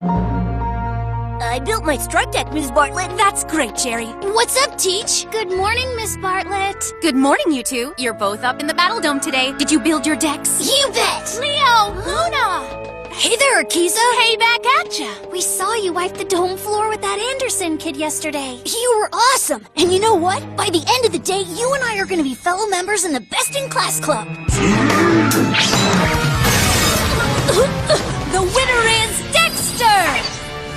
I built my strike deck, Ms. Bartlett. That's great, Jerry. What's up, Teach? Good morning, Miss Bartlett. Good morning, you two. You're both up in the Battle Dome today. Did you build your decks? You bet! Leo, Luna. Hey there, Akiza. Hey, back at ya. We saw you wipe the dome floor with that Anderson kid yesterday. You were awesome. And you know what? By the end of the day, you and I are going to be fellow members in the Best in Class Club. The winner is Dexter!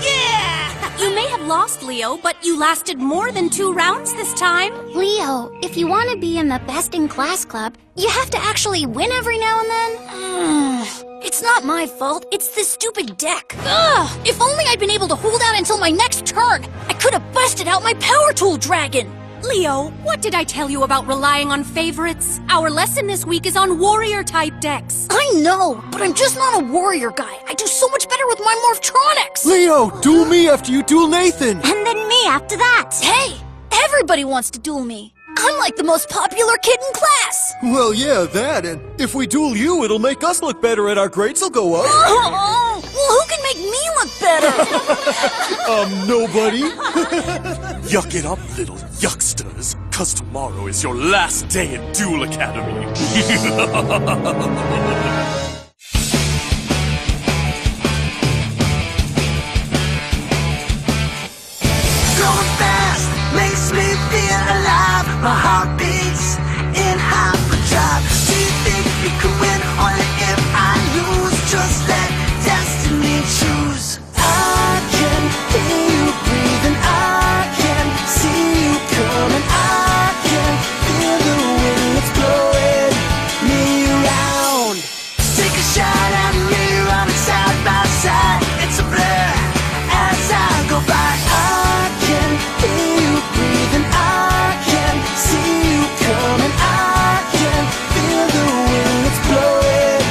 Yeah! You may have lost, Leo, but you lasted more than 2 rounds this time. Leo, if you want to be in the Best in Class Club, you have to actually win every now and then. It's not my fault. It's this stupid deck. Ugh! If only I'd been able to hold out until my next turn. I could have busted out my Power Tool Dragon. Leo, what did I tell you about relying on favorites? Our lesson this week is on warrior-type decks. I know, but I'm just not a warrior guy. I do so much better with my Morphtronics. Leo, duel me after you duel Nathan. And then me after that. Hey, everybody wants to duel me. I'm like the most popular kid in class. Well, yeah, that, and if we duel you, it'll make us look better and our grades will go up. Oh, well, who can make me look better? Nobody. Yuck it up, little yucksters, 'cause tomorrow is your last day at Duel Academy. Going fast makes me feel alive. My heart beats in hyperdrive. Do you think we could win only if I lose? Just let destiny choose. I can hear you breathing. I can see you coming. I can feel the wind that's blowing me around. Take a shot at me, running side by side. It's a blur as I go by. I can hear you breathing. I can see you coming. I can feel the wind that's blowing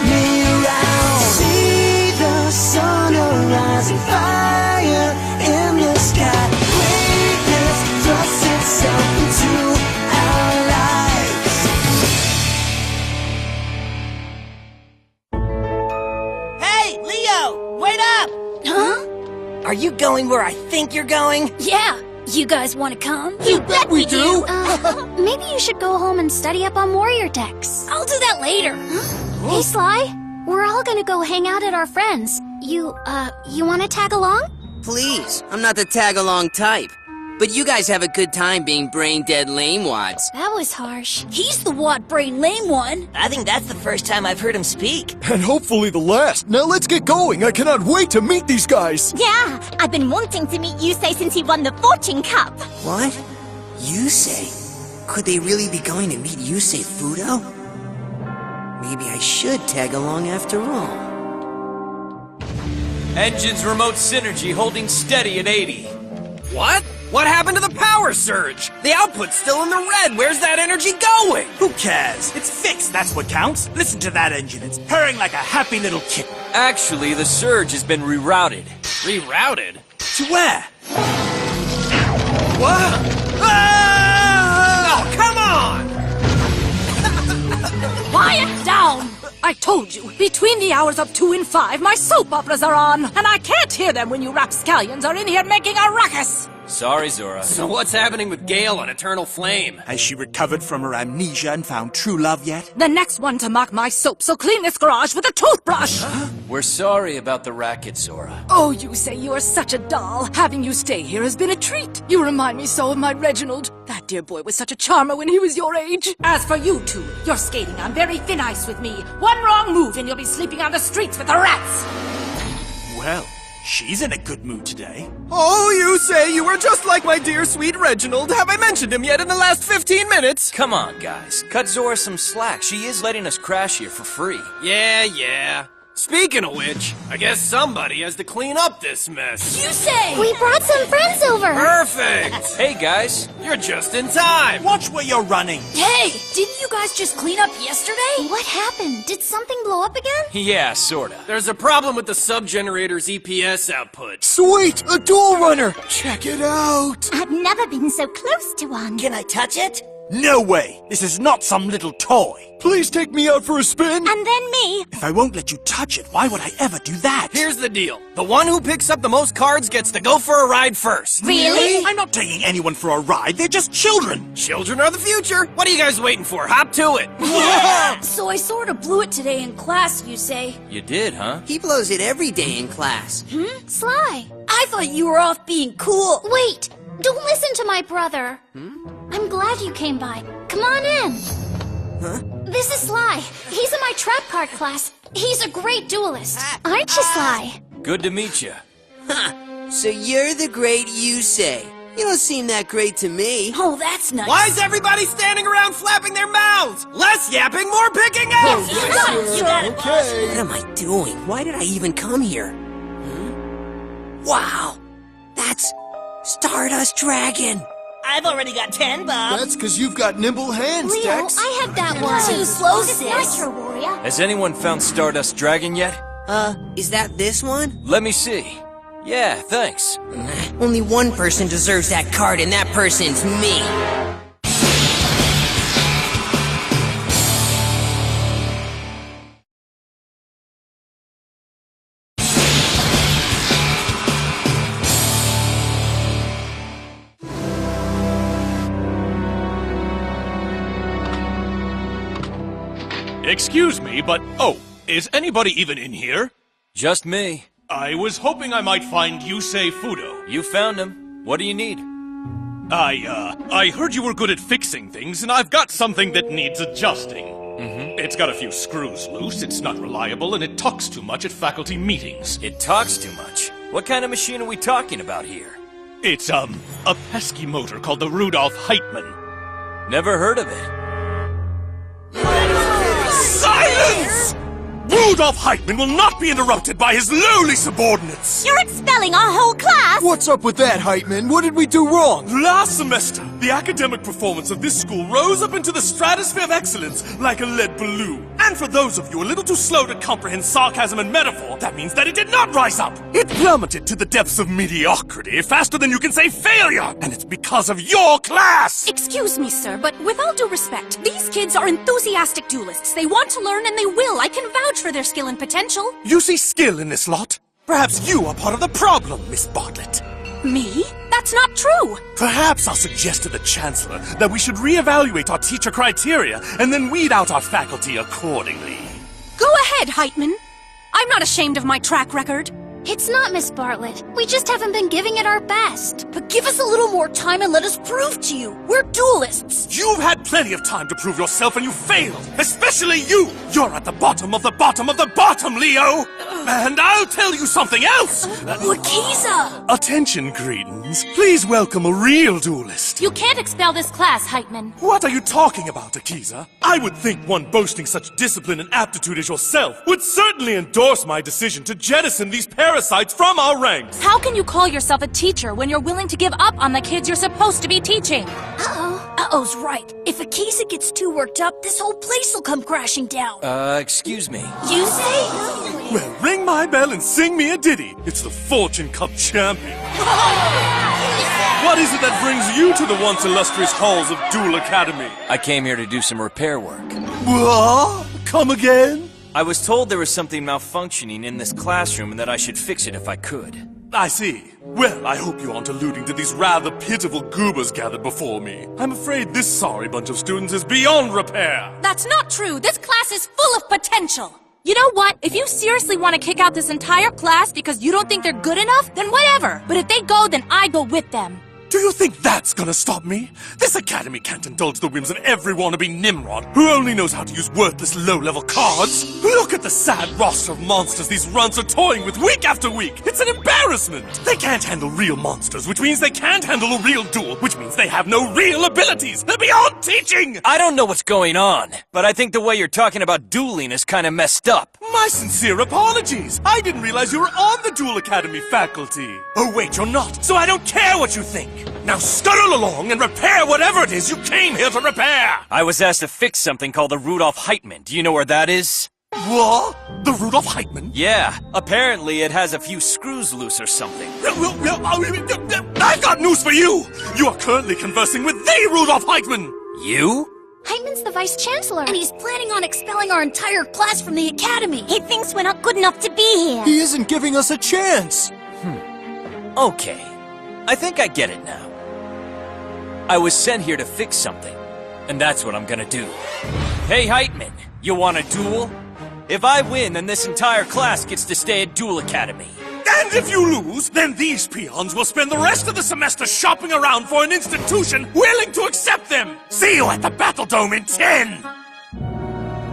me around. See the sun rising, fire in the sky. Greatness thrusts itself into our lives. Hey, Leo! Wait up! Huh? Are you going where I think you're going? Yeah. You guys want to come? You bet we do. Maybe you should go home and study up on warrior decks. I'll do that later. Hey, Sly, we're all gonna go hang out at our friends. You wanna tag along? Please, I'm not the tag-along type. But you guys have a good time being brain-dead lamewads. That was harsh. He's the wad brain lame one. I think that's the first time I've heard him speak. And hopefully the last. Now let's get going. I cannot wait to meet these guys. Yeah, I've been wanting to meet Yusei since he won the Fortune Cup. What? Yusei? Could they really be going to meet Yusei Fudo? Maybe I should tag along after all. Engine's remote synergy holding steady at 80. What? What happened to the power surge? The output's still in the red. Where's that energy going? Who cares? It's fixed, that's what counts. Listen to that engine, it's purring like a happy little kitten. Actually, the surge has been rerouted. Rerouted? To where? What? Ah! Oh, come on! Quiet down! I told you, between the hours of 2 and 5, my soap operas are on, and I can't hear them when you rapscallions are in here making a ruckus! Sorry, Zora. So what's happening with Gale on Eternal Flame? Has she recovered from her amnesia and found true love yet? The next one to mock my soap, so clean this garage with a toothbrush! We're sorry about the racket, Zora. Oh, you say you are such a doll. Having you stay here has been a treat. You remind me so of my Reginald. That dear boy was such a charmer when he was your age. As for you two, you're skating on very thin ice with me. One wrong move and you'll be sleeping on the streets with the rats! Well, she's in a good mood today. Oh, you say you were just like my dear sweet Reginald. Have I mentioned him yet in the last 15 minutes? Come on, guys. Cut Zora some slack. She is letting us crash here for free. Yeah. Speaking of which, I guess somebody has to clean up this mess. Yusei! We brought some friends over. Perfect! Hey, guys. You're just in time. Watch where you're running. Hey, didn't you guys just clean up yesterday? What happened? Did something blow up again? Yeah, sorta. There's a problem with the sub-generator's EPS output. Sweet, a duel runner. Check it out. I've never been so close to one. Can I touch it? No way! This is not some little toy! Please take me out for a spin! And then me. If I won't let you touch it, why would I ever do that? Here's the deal. The one who picks up the most cards gets to go for a ride first. Really? I'm not taking anyone for a ride, they're just children! Children are the future. What are you guys waiting for? Hop to it. Yeah! So I sort of blew it today in class, you say? You did, huh? He blows it every day in class. Sly. I thought you were off being cool. Wait, don't listen to my brother. I'm glad you came by. Come on in. Huh? This is Sly. He's in my trap card class. He's a great duelist. Aren't you, Sly? Good to meet you. Ha! So you're the great Yusei. You don't seem that great to me. Oh, that's nice. Why is everybody standing around flapping their mouths? Less yapping, more picking up! What am I doing? Why did I even come here? Wow! That's Stardust Dragon! I've already got 10, Bob. That's because you've got nimble hands, Leo, Dex. I have that one. Too slow, It's sis. nicer, warrior. Has anyone found Stardust Dragon yet? Is that this one? Let me see. Yeah, thanks. Only one person deserves that card, and that person's me. Excuse me, but is anybody even in here? Just me. I was hoping I might find Yusei Fudo. You found him. What do you need? I heard you were good at fixing things, and I've got something that needs adjusting. It's got a few screws loose, it's not reliable, and it talks too much at faculty meetings. It talks too much. What kind of machine are we talking about here? It's, a pesky motor called the Rudolf Heitman. Never heard of it. Silence! Rudolf Heitman will not be interrupted by his lowly subordinates! You're expelling our whole class! What's up with that, Heitman? What did we do wrong? Last semester, the academic performance of this school rose up into the stratosphere of excellence like a lead balloon. And for those of you a little too slow to comprehend sarcasm and metaphor, that means that it did not rise up. It plummeted to the depths of mediocrity faster than you can say failure. And it's because of your class! Excuse me, sir, but with all due respect, these kids are enthusiastic duelists. They want to learn and they will. I can vouch for their skill and potential. You see skill in this lot? Perhaps you are part of the problem, Miss Bartlett. Me? That's not true. Perhaps I'll suggest to the Chancellor that we should reevaluate our teacher criteria and then weed out our faculty accordingly. Go ahead, Heitman. I'm not ashamed of my track record. It's not, Miss Bartlett. We just haven't been giving it our best. But give us a little more time and let us prove to you. We're duelists. You've had plenty of time to prove yourself and you failed. Especially you. You're at the bottom of the bottom of the bottom, Leo. And I'll tell you something else. Lakiza! Attention, cretins. Please welcome a real duelist. You can't expel this class, Heitman. What are you talking about, Akiza? I would think one boasting such discipline and aptitude as yourself would certainly endorse my decision to jettison these parasites from our ranks. How can you call yourself a teacher when you're willing to give up on the kids you're supposed to be teaching? Uh-oh's right. If Akiza gets too worked up, this whole place will come crashing down. Excuse me. You say? Well, ring my bell and sing me a ditty. It's the Fortune Cup champion. What is it that brings you to the once illustrious halls of Duel Academy? I came here to do some repair work. What? Come again? I was told there was something malfunctioning in this classroom and that I should fix it if I could. I see. Well, I hope you aren't alluding to these rather pitiful goobers gathered before me. I'm afraid this sorry bunch of students is beyond repair. That's not true. This class is full of potential. You know what? If you seriously want to kick out this entire class because you don't think they're good enough, then whatever. But if they go, then I go with them. Do you think that's gonna stop me? This academy can't indulge the whims of every wannabe Nimrod who only knows how to use worthless low-level cards. Look at the sad roster of monsters these runs are toying with week after week. It's an embarrassment. They can't handle real monsters, which means they can't handle a real duel, which means they have no real abilities. They're beyond teaching. I don't know what's going on, but I think the way you're talking about dueling is kind of messed up. My sincere apologies. I didn't realize you were on the Duel Academy faculty. Oh wait, you're not, so I don't care what you think. Now scuttle along and repair whatever it is you came here to repair! I was asked to fix something called the Rudolf Heitman. Do you know where that is? What? The Rudolf Heitman? Yeah, apparently it has a few screws loose or something. I've got news for you! You are currently conversing with the Rudolf Heitman! You? Heitman's the Vice Chancellor. And he's planning on expelling our entire class from the academy. He thinks we're not good enough to be here. He isn't giving us a chance. Okay. I think I get it now. I was sent here to fix something, and that's what I'm gonna do. Hey, Heitman, you want a duel? If I win, then this entire class gets to stay at Duel Academy. And if you lose, then these peons will spend the rest of the semester shopping around for an institution willing to accept them! See you at the Battle Dome in 10!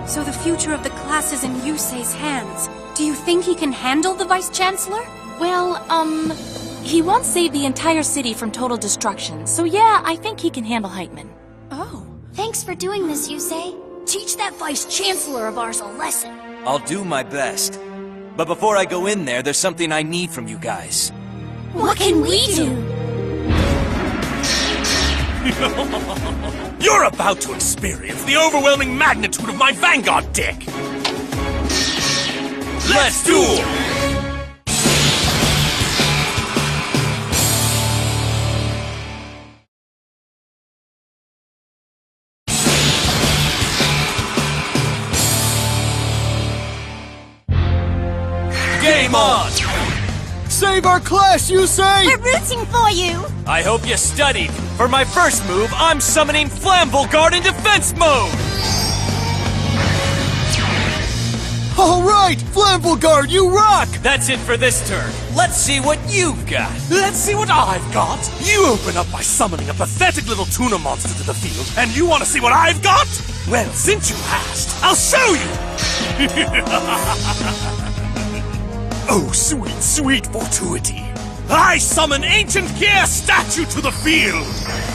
So the future of the class is in Yusei's hands. Do you think he can handle the Vice Chancellor? Well, he won't save the entire city from total destruction, so yeah, I think he can handle Heitman. Oh. Thanks for doing this, Yusei. Teach that Vice Chancellor of ours a lesson. I'll do my best. But before I go in there, there's something I need from you guys. What can we do? You're about to experience the overwhelming magnitude of my Vanguard deck! Let's duel! Game on! Save our class, Yusei! We're rooting for you! I hope you studied. For my first move, I'm summoning Flamvol Guard in defense mode! Alright, Flamvol Guard, you rock! That's it for this turn. Let's see what you've got. Let's see what I've got! You open up by summoning a pathetic little tuna monster to the field, and you want to see what I've got? Well, since you asked, I'll show you! Oh, sweet, sweet fortuity. I summon Ancient Gear Statue to the field!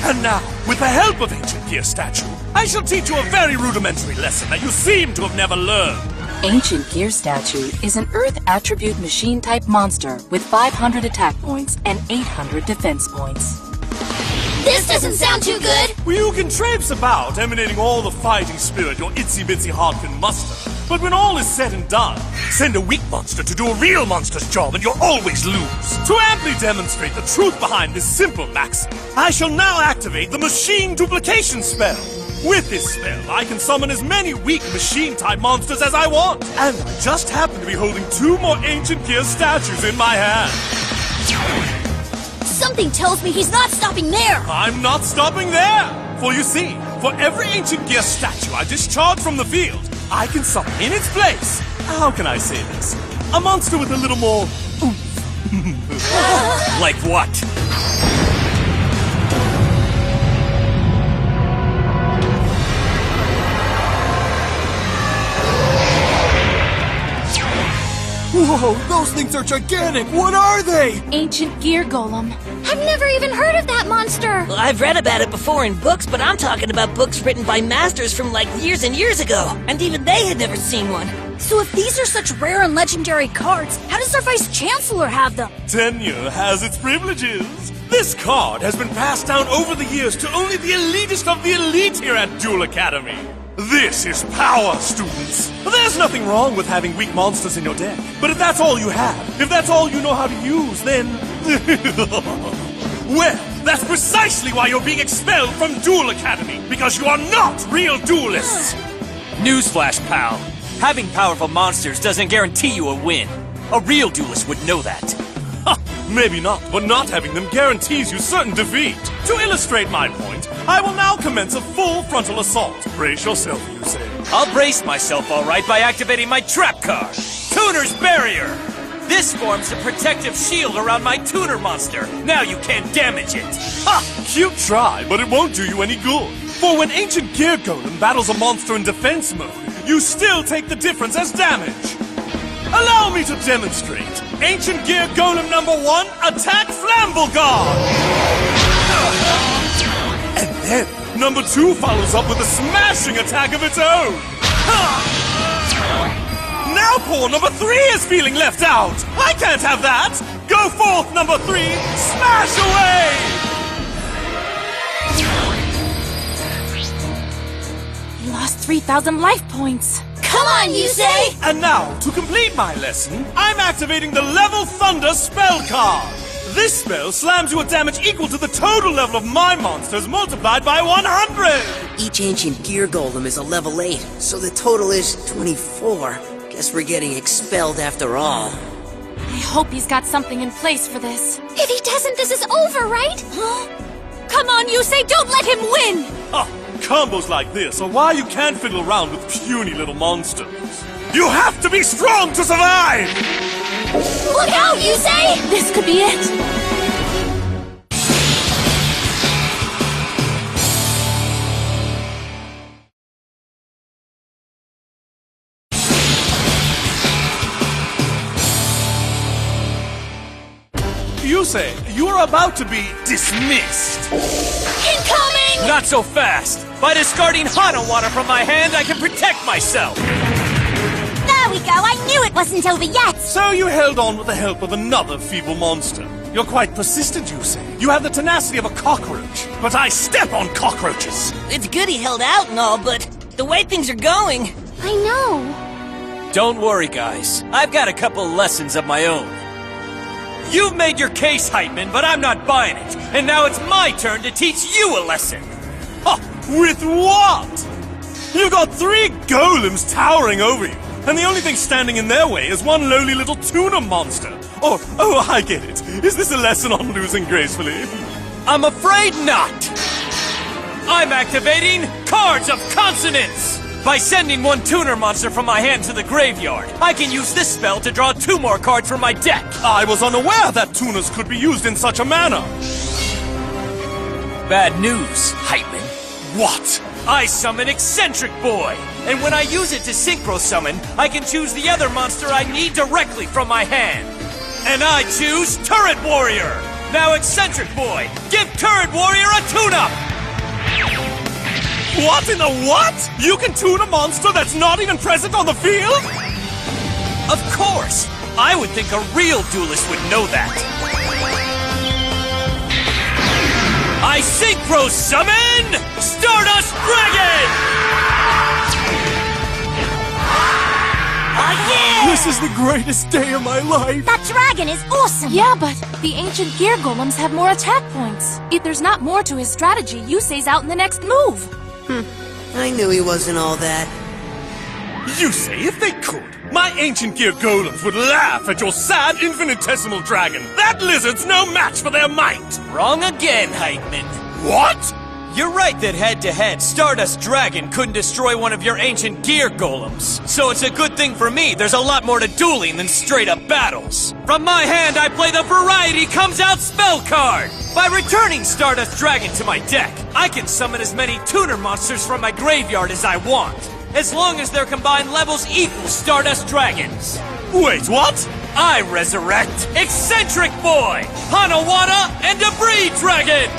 And now, with the help of Ancient Gear Statue, I shall teach you a very rudimentary lesson that you seem to have never learned. Ancient Gear Statue is an Earth attribute machine-type monster with 500 attack points and 800 defense points. This doesn't sound too good! Well, you can traipse about, emanating all the fighting spirit your itsy-bitsy heart can muster. But when all is said and done, send a weak monster to do a real monster's job and you'll always lose. To amply demonstrate the truth behind this simple maxim, I shall now activate the Machine Duplication spell. With this spell, I can summon as many weak machine-type monsters as I want. And I just happen to be holding 2 more Ancient Gear statues in my hand. Something tells me he's not stopping there! I'm not stopping there! For you see, for every Ancient Gear statue I discharge from the field, I can summon in its place, how can I say this, a monster with a little more oomph. Like what? Whoa, those things are gigantic! What are they? Ancient Gear Golem. I've never even heard of that monster! Well, I've read about it before in books, but I'm talking about books written by masters from like years and years ago. And even they had never seen one. So if these are such rare and legendary cards, how does our Vice Chancellor have them? Tenure has its privileges. This card has been passed down over the years to only the elitist of the elite here at Duel Academy. This is power, students! There's nothing wrong with having weak monsters in your deck. But if that's all you have, if that's all you know how to use, then... well, that's precisely why you're being expelled from Duel Academy, because you are not real duelists! Newsflash, pal. Having powerful monsters doesn't guarantee you a win. A real duelist would know that. Maybe not, but not having them guarantees you certain defeat. To illustrate my point, I will now commence a full frontal assault. Brace yourself, Yusei. I'll brace myself all right by activating my trap card, Tuner's Barrier. This forms a protective shield around my tuner monster. Now you can't damage it. Ha! Cute try, but it won't do you any good. For when Ancient Gear Golem battles a monster in defense mode, you still take the difference as damage. Allow me to demonstrate. Ancient Gear Golem number 1, attack Flamvol Guard! And then, number 2 follows up with a smashing attack of its own! Now poor number 3 is feeling left out! I can't have that! Go forth, number 3! Smash away! You lost 3,000 life points. Come on, Yusei! And now, to complete my lesson, I'm activating the Level Thunder spell card. This spell slams you a damage equal to the total level of my monsters multiplied by 100! Each ancient gear golem is a level 8, so the total is 24. Guess we're getting expelled after all. I hope he's got something in place for this. If he doesn't, this is over, right? Come on, Yusei, don't let him win! Oh, combos like this are why you can't fiddle around with puny little monsters. You have to be strong to survive! Look out, Yusei! This could be it. Yusei, you are about to be dismissed. Incoming! Not so fast! By discarding Hana water from my hand, I can protect myself! There we go, I knew it wasn't over yet! So you held on with the help of another feeble monster. You're quite persistent, Yusei. You have the tenacity of a cockroach. But I step on cockroaches! It's good he held out and all, but the way things are going... I know. Don't worry, guys. I've got a couple lessons of my own. You've made your case, Heitman, but I'm not buying it. And now it's my turn to teach you a lesson. Huh, with what? You've got 3 golems towering over you, and the only thing standing in their way is one lowly little tuna monster. Oh, I get it. Is this a lesson on losing gracefully? I'm afraid not. I'm activating Cards of Consonance. By sending one tuner monster from my hand to the graveyard, I can use this spell to draw 2 more cards from my deck. I was unaware that tuners could be used in such a manner. Bad news, Heitman. What? I summon Eccentric Boy, and when I use it to synchro summon, I can choose the other monster I need directly from my hand. And I choose Turret Warrior. Now Eccentric Boy, give Turret Warrior a tune-up. What in the what? You can tune a monster that's not even present on the field? Of course! I would think a real duelist would know that. I synchro summon Stardust Dragon! Oh yeah! This is the greatest day of my life! That dragon is awesome! Yeah, but the ancient gear golems have more attack points. If there's not more to his strategy, Yusei's out in the next move. I knew he wasn't all that. Yusei, if they could, my ancient gear golems would laugh at your sad infinitesimal dragon. That lizard's no match for their might! Wrong again, Heitman. What? You're right that head-to-head, Stardust Dragon couldn't destroy one of your ancient gear golems. So it's a good thing for me there's a lot more to dueling than straight-up battles. From my hand, I play the Variety Comes Out spell card. By returning Stardust Dragon to my deck, I can summon as many tuner monsters from my graveyard as I want, as long as their combined levels equal Stardust Dragons. Wait, what? I resurrect Eccentric Boy, Hanawada, and Debris Dragon!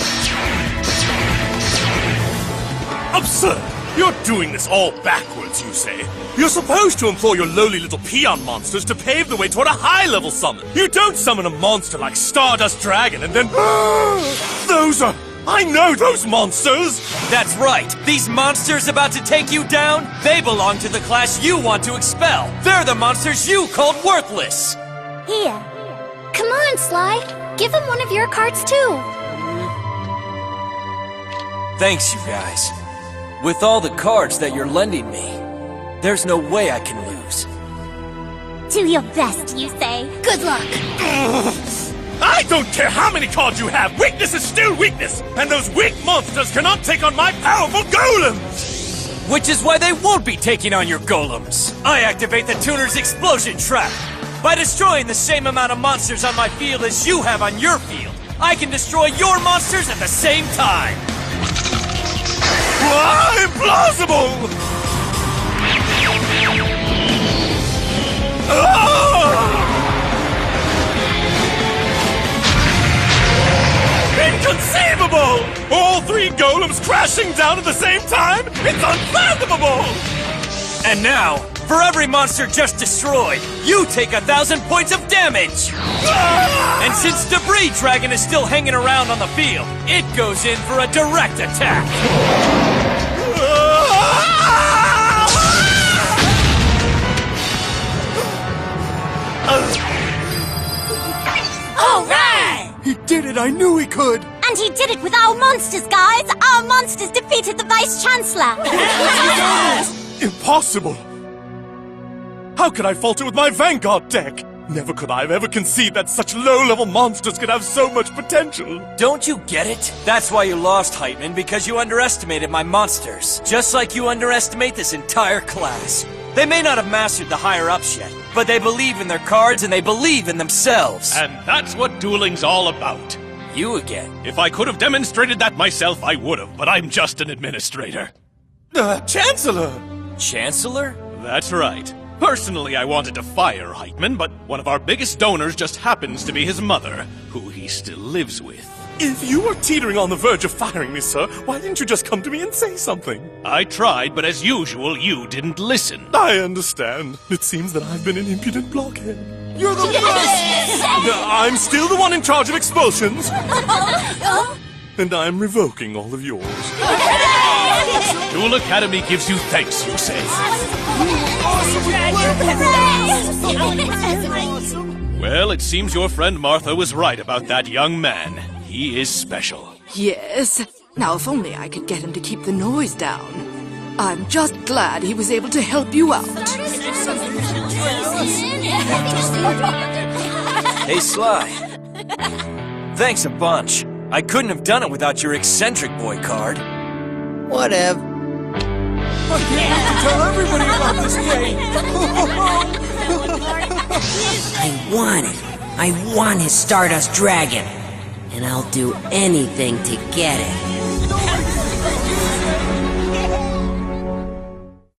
Absurd! You're doing this all backwards, you say. You're supposed to employ your lowly little peon monsters to pave the way toward a high-level summon. You don't summon a monster like Stardust Dragon and then... I know those monsters! That's right. These monsters about to take you down, they belong to the class you want to expel. They're the monsters you called worthless. Here. Come on, Sly. Give him one of your cards, too. Thanks, you guys. With all the cards that you're lending me, there's no way I can lose. Do your best, you say. Good luck. I don't care how many cards you have! Weakness is still weakness! And those weak monsters cannot take on my powerful golems! Which is why they won't be taking on your golems. I activate the Tuner's Explosion Trap. By destroying the same amount of monsters on my field as you have on your field, I can destroy your monsters at the same time. Implausible! Inconceivable! All 3 golems crashing down at the same time? It's unfathomable! And now, for every monster just destroyed, you take 1,000 points of damage! And since Debris Dragon is still hanging around on the field, it goes in for a direct attack! All right! did it! I knew he could! And he did it with our monsters, guys! Our monsters defeated the Vice-Chancellor! Impossible! How could I falter with my Vanguard deck? Never could I have ever conceived that such low-level monsters could have so much potential. Don't you get it? That's why you lost, Heitman, because you underestimated my monsters. Just like you underestimate this entire class. They may not have mastered the higher-ups yet, but they believe in their cards and they believe in themselves. And that's what dueling's all about. You again. If I could have demonstrated that myself, I would have, but I'm just an administrator. Chancellor! Chancellor? That's right. Personally, I wanted to fire Heitman, but one of our biggest donors just happens to be his mother, who he still lives with. If you were teetering on the verge of firing me, sir, why didn't you just come to me and say something? I tried, but as usual, you didn't listen. I understand. It seems that I've been an impudent blockhead. You're the best! I'm still the one in charge of expulsions. And I'm revoking all of yours. Duel Academy gives you thanks, you say. Well, it seems your friend Martha was right about that young man. He is special. Yes. Now, if only I could get him to keep the noise down. I'm just glad he was able to help you out. Hey, Sly. Thanks a bunch. I couldn't have done it without your eccentric boy card. Whatever. I can't wait to tell everybody about this game! I want his Stardust Dragon. And I'll do anything to get it.